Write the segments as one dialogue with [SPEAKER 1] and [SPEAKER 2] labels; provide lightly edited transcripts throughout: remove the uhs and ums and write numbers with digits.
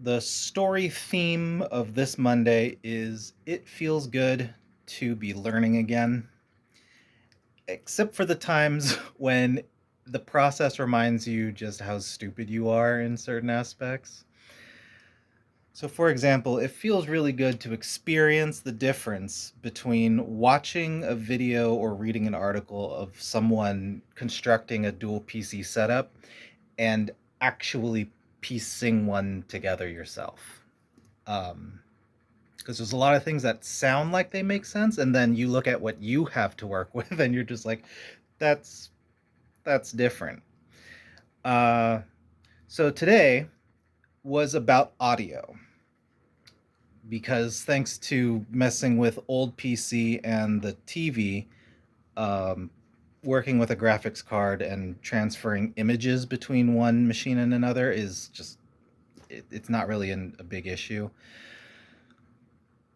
[SPEAKER 1] The story theme of this Monday is it feels good to be learning again, except for the times when the process reminds you just how stupid you are in certain aspects. So, for example, it feels really good to experience the difference between watching a video or reading an article of someone constructing a dual PC setup and actually piecing one together yourself. Um, because there's a lot of things that sound like they make sense, and then you look at what you have to work with, and you're just like, that's that's different. Uh, so today was about audio because thanks to messing with old PC and the TV, um, working with a graphics card and transferring images between one machine and another is just it's not really a big issue.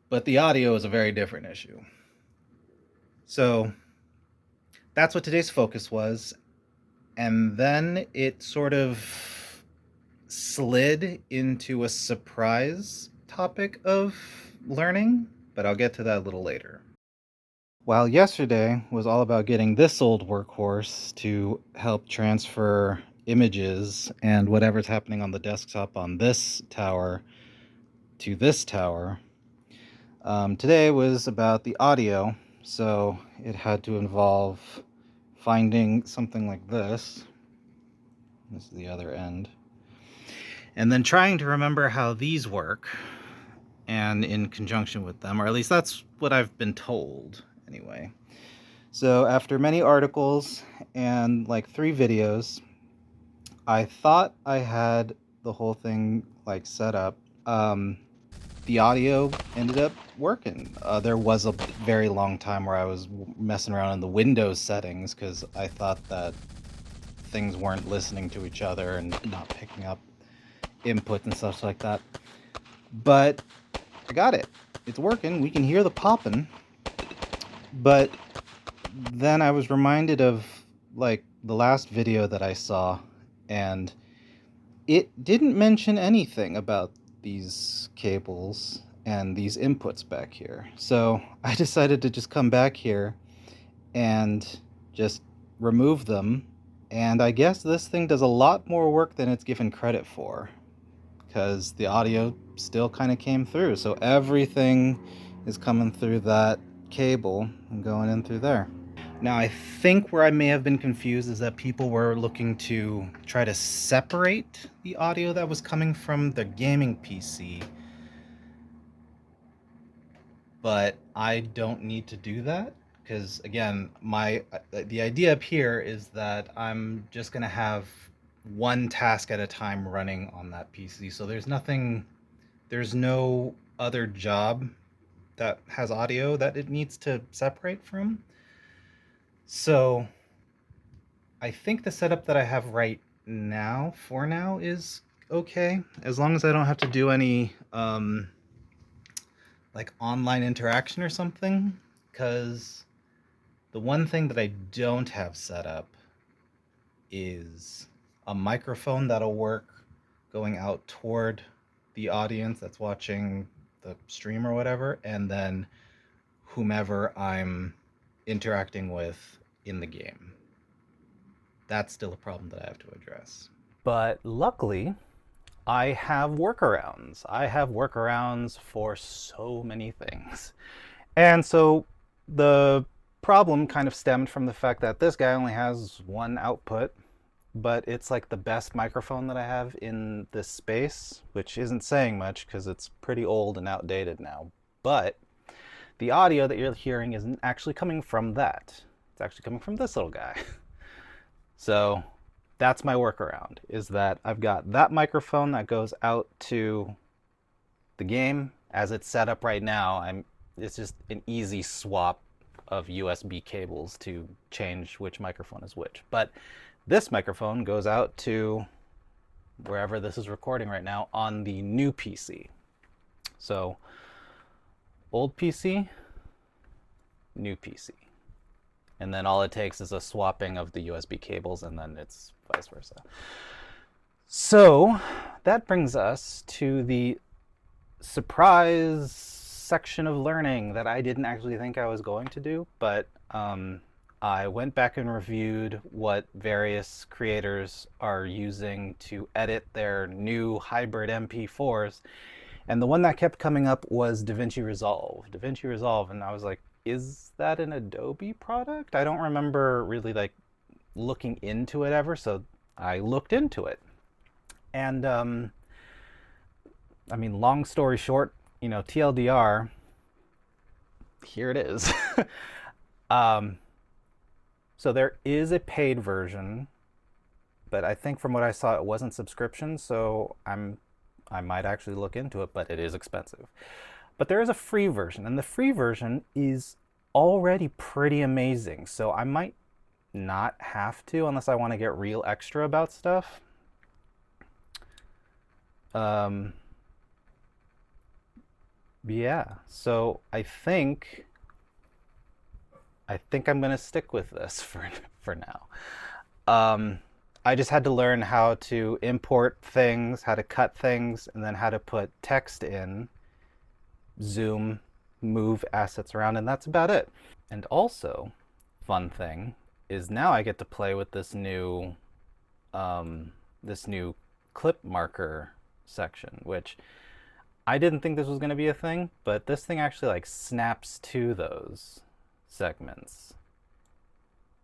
[SPEAKER 1] But the audio is a very different issue. So that's what today's focus was. And then it sort of slid into a surprise topic of learning, but I'll get to that a little later. While yesterday was all about getting this old workhorse to help transfer images and whatever's happening on the desktop on this tower to this tower, today was about the audio, so it had to involve finding something like this. This is the other end. And then trying to remember how these work, and in conjunction with them, or at least that's what I've been told, anyway. So after many articles and like 3 videos, I thought I had the whole thing like set up. The audio ended up working. There was a very long time where I was messing around in the Windows settings because I thought that things weren't listening to each other and not picking up input and stuff like that. But I got it. It's working. We can hear the popping. But then I was reminded of like the last video that I saw, and it didn't mention anything about these cables and these inputs back here. So I decided to just come back here and just remove them. And I guess this thing does a lot more work than it's given credit for, because the audio still kind of came through. So everything is coming through that cable and going in through there. Now, I think where I may have been confused is that people were looking to try to separate the audio that was coming from the gaming PC, but I don't need to do that because again, the idea up here is that I'm just going to have one task at a time running on that PC. So there's no other job that has audio that it needs to separate from. So I think the setup that I have right now, for now, is okay, as long as I don't have to do any like online interaction or something. Because the one thing that I don't have set up is a microphone that'll work going out toward the audience that's watching the stream or whatever, and then whomever I'm interacting with in the game. That's still a problem that I have to address.
[SPEAKER 2] But luckily, I have workarounds. I have workarounds for so many things. And so the problem kind of stemmed from the fact that this guy only has one output, but it's like the best microphone that I have in this space, which isn't saying much because it's pretty old and outdated now. But the audio that you're hearing isn't actually coming from that. It's actually coming from this little guy. So that's my workaround, is that I've got that microphone that goes out to the game as it's set up right now. It's just an easy swap of USB cables to change which microphone is which. But this microphone goes out to wherever this is recording right now on the new PC. So old PC, new PC. And then all it takes is a swapping of the USB cables, and then it's vice versa. So that brings us to the surprise section of learning that I didn't actually think I was going to do, but I went back and reviewed what various creators are using to edit their new hybrid MP4s, and the one that kept coming up was DaVinci Resolve. DaVinci Resolve, and I was like, is that an Adobe product? I don't remember really like looking into it ever, so I looked into it. And I mean, long story short, TLDR, here it is. um, so there is a paid version, but I think from what I saw, it wasn't subscription. So I might actually look into it, but it is expensive. But there is a free version, and the free version is already pretty amazing. So I might not have to unless I want to get real extra about stuff. Um, yeah. So I think I'm gonna stick with this for now. Um, I just had to learn how to import things, how to cut things, and then how to put text in, zoom, move assets around, and that's about it. And also, fun thing is now I get to play with this new clip marker section, which I didn't think this was going to be a thing, but this thing actually like snaps to those segments.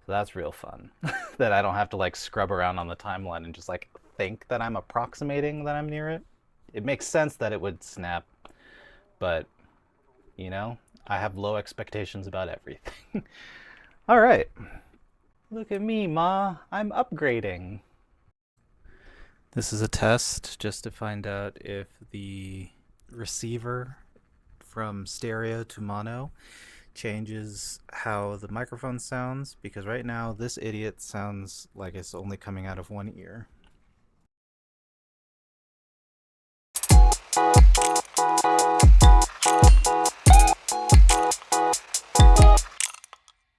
[SPEAKER 2] So that's real fun. That I don't have to like scrub around on the timeline and just like think that I'm approximating that I'm near it. It makes sense that it would snap, but you know, I have low expectations about everything. All right. Look at me, Ma. I'm upgrading. This is a test just to find out if the receiver from stereo to mono changes how the microphone sounds, because right now this idiot sounds like it's only coming out of one ear.